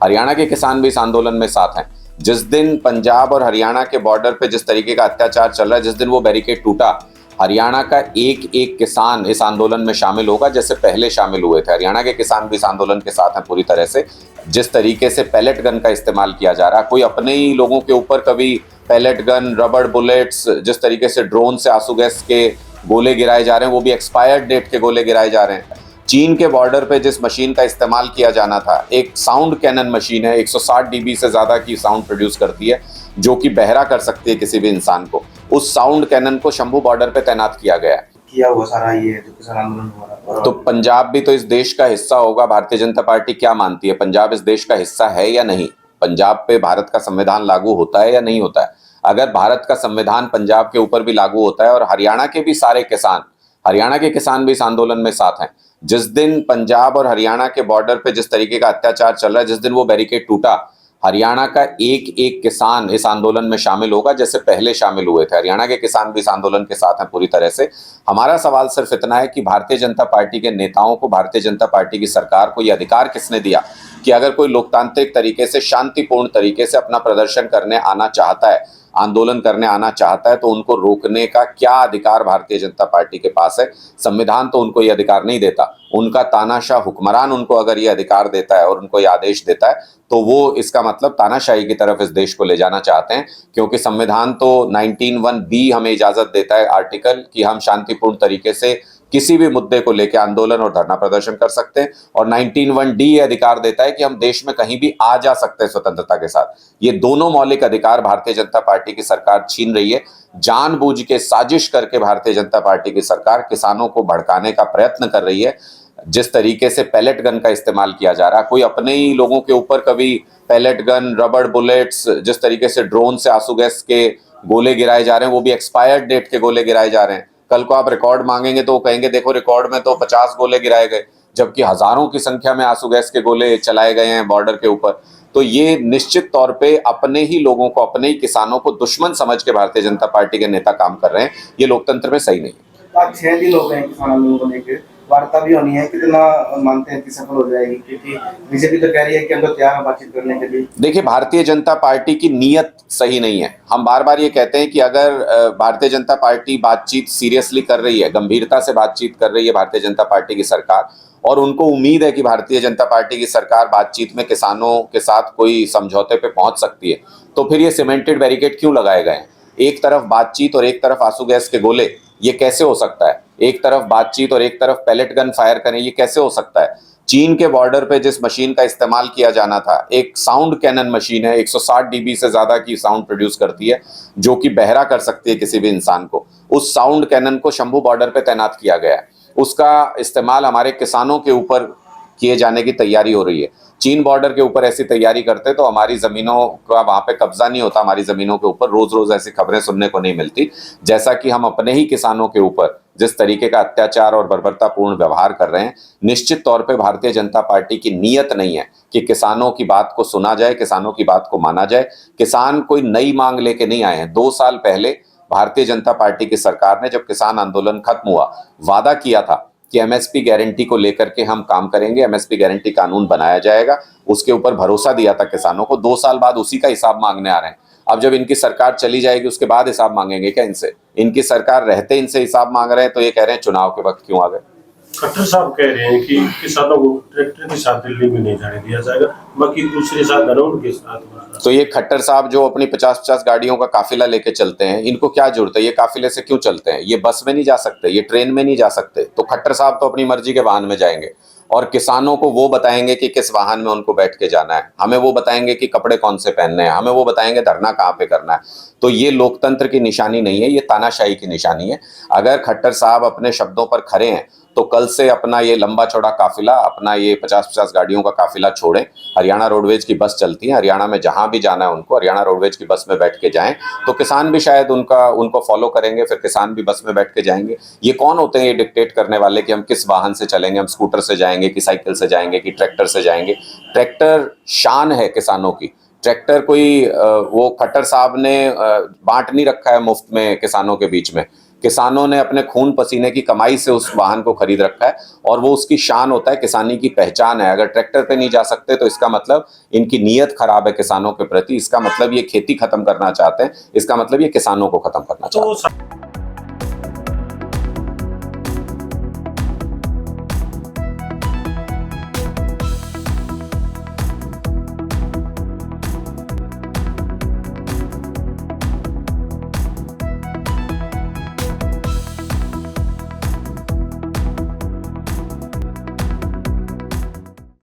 हरियाणा के किसान भी इस आंदोलन में साथ हैं। जिस दिन पंजाब और हरियाणा के बॉर्डर पे जिस तरीके का अत्याचार चल रहा है, जिस दिन वो बैरिकेड टूटा, हरियाणा का एक एक किसान इस आंदोलन में शामिल होगा जैसे पहले शामिल हुए थे। हरियाणा के किसान भी इस आंदोलन के साथ हैं पूरी तरह से। जिस तरीके से पैलेट गन का इस्तेमाल किया जा रहा है, कोई अपने ही लोगों के ऊपर कभी पैलेट गन, रबड़ बुलेट्स, जिस तरीके से ड्रोन से आंसू गैस के गोले गिराए जा रहे हैं, वो भी एक्सपायर्ड डेट के गोले गिराए जा रहे हैं। चीन के बॉर्डर पे जिस मशीन का इस्तेमाल किया जाना था, एक साउंड कैनन मशीन है, 160 डीबी से ज़्यादा की साउंड प्रोड्यूस करती है, जो कि बहरा कर सकती है किसी भी इंसान को। उस साउंड कैनन को शंभू बॉर्डर पे तैनात किया गया है। किया हुआ सारा ये जो किसान आंदोलन हो रहा है। तो पंजाब भी तो इस देश का हिस्सा होगा। भारतीय जनता पार्टी क्या मानती है, पंजाब इस देश का हिस्सा है या नहीं? पंजाब पे भारत का संविधान लागू होता है या नहीं होता है? अगर भारत का संविधान पंजाब के ऊपर भी लागू होता है और हरियाणा के भी सारे किसान, हरियाणा के किसान भी इस आंदोलन में साथ हैं। जिस दिन पंजाब और हरियाणा के बॉर्डर पे जिस तरीके का अत्याचार चल रहा है, जिस दिन वो बैरिकेड टूटा, हरियाणा का एक एक किसान इस आंदोलन में शामिल होगा जैसे पहले शामिल हुए थे। हरियाणा के किसान भी इस आंदोलन के साथ हैं पूरी तरह से। हमारा सवाल सिर्फ इतना है कि भारतीय जनता पार्टी के नेताओं को, भारतीय जनता पार्टी की सरकार को यह अधिकार किसने दिया कि अगर कोई लोकतांत्रिक तरीके से, शांतिपूर्ण तरीके से अपना प्रदर्शन करने आना चाहता है, आंदोलन करने आना चाहता है, तो उनको रोकने का क्या अधिकार भारतीय जनता पार्टी के पास है? संविधान तो उनको ये अधिकार नहीं देता। उनका तानाशाह हुक्मरान उनको अगर ये अधिकार देता है और उनको ये आदेश देता है, तो वो इसका मतलब तानाशाही की तरफ इस देश को ले जाना चाहते हैं। क्योंकि संविधान तो 19(1)(b) हमें इजाजत देता है, आर्टिकल, कि हम शांतिपूर्ण तरीके से किसी भी मुद्दे को लेकर आंदोलन और धरना प्रदर्शन कर सकते हैं, और 19(1)(d) ये अधिकार देता है कि हम देश में कहीं भी आ जा सकते हैं स्वतंत्रता के साथ। ये दोनों मौलिक अधिकार भारतीय जनता पार्टी की सरकार छीन रही है। जानबूझ के, साजिश करके भारतीय जनता पार्टी की सरकार किसानों को भड़काने का प्रयत्न कर रही है। जिस तरीके से पैलेट गन का इस्तेमाल किया जा रहा है, कोई अपने ही लोगों के ऊपर कभी पैलेट गन, रबड़ बुलेट्स, जिस तरीके से ड्रोन से आंसू गैस के गोले गिराए जा रहे हैं, वो भी एक्सपायर्ड डेट के गोले गिराए जा रहे हैं। कल को आप रिकॉर्ड मांगेंगे तो वो कहेंगे देखो रिकॉर्ड में तो 50 गोले गिराए गए, जबकि हजारों की संख्या में आंसू गैस के गोले चलाए गए हैं बॉर्डर के ऊपर। तो ये निश्चित तौर पे अपने ही लोगों को, अपने ही किसानों को दुश्मन समझ के भारतीय जनता पार्टी के नेता काम कर रहे हैं। ये लोकतंत्र में सही नहीं है। आज 6 दिन हो गए किसान आंदोलन को लेकर, वार्ता भी होनी है, कितना मानते हैं कि सफल हो जाएगी? क्योंकि बीजेपी तो कह रही है कि हम तो तैयार हैं बातचीत करने के लिए। देखिए, भारतीय जनता पार्टी की नीयत सही नहीं है। हम बार बार ये कहते हैं कि अगर भारतीय जनता पार्टी बातचीत सीरियसली कर रही है, गंभीरता से बातचीत कर रही है भारतीय जनता पार्टी की सरकार, और उनको उम्मीद है कि भारतीय जनता पार्टी की सरकार बातचीत में किसानों के साथ कोई समझौते पे पहुंच सकती है, तो फिर ये सीमेंटेड बैरिकेड क्यों लगाए गए हैं? एक तरफ बातचीत और एक तरफ आंसू गैस के गोले, ये कैसे हो सकता है? एक तरफ बातचीत और एक तरफ पैलेट गन फायर करें, ये कैसे हो सकता है? चीन के बॉर्डर पे जिस मशीन का इस्तेमाल किया जाना था, एक साउंड कैनन मशीन है, 160 डीबी से ज्यादा की साउंड प्रोड्यूस करती है, जो कि बहरा कर सकती है किसी भी इंसान को। उस साउंड कैनन को शंभू बॉर्डर पे तैनात किया गया है। उसका इस्तेमाल हमारे किसानों के ऊपर किए जाने की तैयारी हो रही है। चीन बॉर्डर के ऊपर ऐसी तैयारी करते तो हमारी जमीनों का वहां पे कब्जा नहीं होता, हमारी जमीनों के ऊपर रोज रोज ऐसी खबरें सुनने को नहीं मिलती। जैसा कि हम अपने ही किसानों के ऊपर जिस तरीके का अत्याचार और बर्बरतापूर्ण व्यवहार कर रहे हैं, निश्चित तौर पे भारतीय जनता पार्टी की नीयत नहीं है कि किसानों की बात को सुना जाए, किसानों की बात को माना जाए। किसान कोई नई मांग लेके नहीं आए हैं। 2 साल पहले भारतीय जनता पार्टी की सरकार ने, जब किसान आंदोलन खत्म हुआ, वादा किया था कि एमएसपी गारंटी को लेकर के हम काम करेंगे, एमएसपी गारंटी कानून बनाया जाएगा। उसके ऊपर भरोसा दिया था किसानों को। 2 साल बाद उसी का हिसाब मांगने आ रहे हैं। अब जब इनकी सरकार चली जाएगी उसके बाद हिसाब मांगेंगे क्या इनसे? इनकी सरकार रहते इनसे हिसाब मांग रहे हैं, तो ये कह रहे हैं चुनाव के वक्त क्यों आ गए। खट्टर साहब कह रहे हैं कि किसानों को ट्रैक्टर के साथ दिल्ली में नहीं जाने दिया जाएगा, बाकी दूसरे साधन उनके साथ। तो ये खट्टर साहब जो अपनी 50-50 गाड़ियों का काफिला लेके चलते हैं, इनको क्या जरूरत है? ये काफिले से क्यों चलते हैं? ये बस में नहीं जा सकते, ये ट्रेन में नहीं जा सकते, तो खट्टर साहब तो अपनी मर्जी के वाहन में जाएंगे और किसानों को वो बताएंगे कि किस वाहन में उनको बैठ के जाना है, हमें वो बताएंगे कि कपड़े कौन से पहनने हैं, हमें वो बताएंगे धरना कहाँ पे करना है। तो ये लोकतंत्र की निशानी नहीं है, ये तानाशाही की निशानी है। अगर खट्टर साहब अपने शब्दों पर खरे हैं तो कल से अपना ये लंबा चौड़ा काफिला, अपना ये 50-50 गाड़ियों का काफिला छोड़ें। हरियाणा रोडवेज की बस चलती है, हरियाणा में जहां भी जाना है उनको हरियाणा रोडवेज की बस में बैठ के जाएं, तो किसान भी शायद उनको फॉलो करेंगे, फिर किसान भी बस में बैठ के जाएंगे। ये कौन होते हैं ये डिक्टेट करने वाले कि हम किस वाहन से चलेंगे, हम स्कूटर से जाएंगे कि साइकिल से जाएंगे कि ट्रैक्टर से जाएंगे? ट्रैक्टर शान है किसानों की। ट्रैक्टर कोई वो खट्टर साहब ने बांट नहीं रखा है मुफ्त में किसानों के बीच में। किसानों ने अपने खून पसीने की कमाई से उस वाहन को खरीद रखा है और वो उसकी शान होता है, किसानी की पहचान है। अगर ट्रैक्टर पे नहीं जा सकते तो इसका मतलब इनकी नीयत खराब है किसानों के प्रति, इसका मतलब ये खेती खत्म करना चाहते हैं, इसका मतलब ये किसानों को खत्म करना चाहते हैं। तो